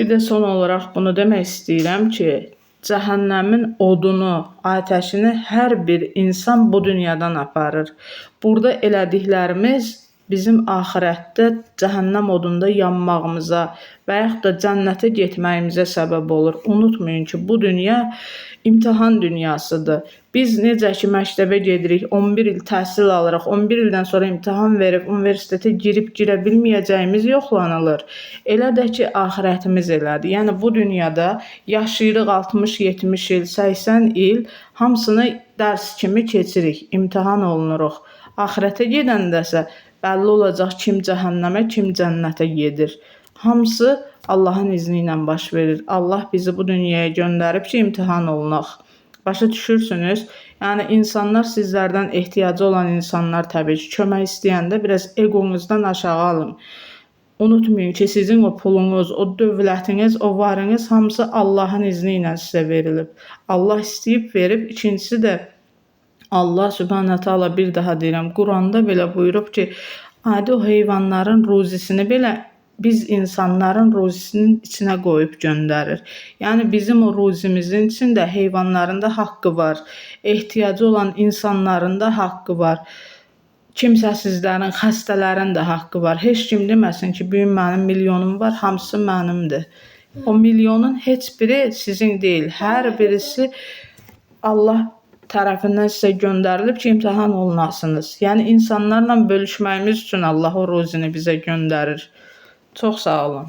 Bir də son olaraq bunu demək istəyirəm ki, cəhənnəmin odunu, atəşini hər bir insan bu dünyadan aparır. Burada elədiklərimiz bizim axirətdə cəhənnəm odunda yanmağımıza və yaxud da cənnətə getməyimizə səbəb olur. Unutmayın ki, bu dünya imtahan dünyasıdır. Biz necə ki məktəbə gedirik, 11 il təhsil alırıq, 11 ildən sonra imtahan verib universitetə girə bilməyəcəyimiz yoxlanılır. Elə də ki, axirətimiz elədir. Yəni bu dünyada yaşayırıq 60, 70 il, 80 il, hamısını dərs kimi keçirik, imtahan olunuruq. Axirətə gedəndəsə bəlli olacaq kim cəhənnəmə, kim cənnətə gedir. Hamısı Allahın izni ilə baş verir. Allah bizi bu dünyaya göndərib ki, imtahan olunaq. Başa düşürsünüz? Yəni insanlar sizlərdən ehtiyacı olan insanlar təbii ki, kömək istəyəndə biraz egonuzdan aşağı alın. Unutmayın ki, sizin o pulunuz, o dövlətiniz, o varınız hamısı Allahın izni ilə sizə verilib. Allah istəyib verib. İkincisi də Allah Subhanahu Taala bir daha deyirəm, Quranda belə buyurub ki, adi o heyvanların ruzisini belə biz insanların ruzisinin içinə qoyub göndərir. Yəni bizim o ruzimizin içində heyvanların da haqqı var. Ehtiyacı olan insanların da haqqı var. Kimsəsizlərin, xəstələrin də haqqı var. Heç kim deməsin ki, bu gün mənim milyonum var, hamısı mənimdir. O milyonun heç biri sizin deyil. Hər birisi Allah tərəfindən sizə göndərilib ki, imtahan olunasınız. Yəni insanlarla bölüşməyimiz üçün Allah o ruzini bizə göndərir. Çox sağ olun.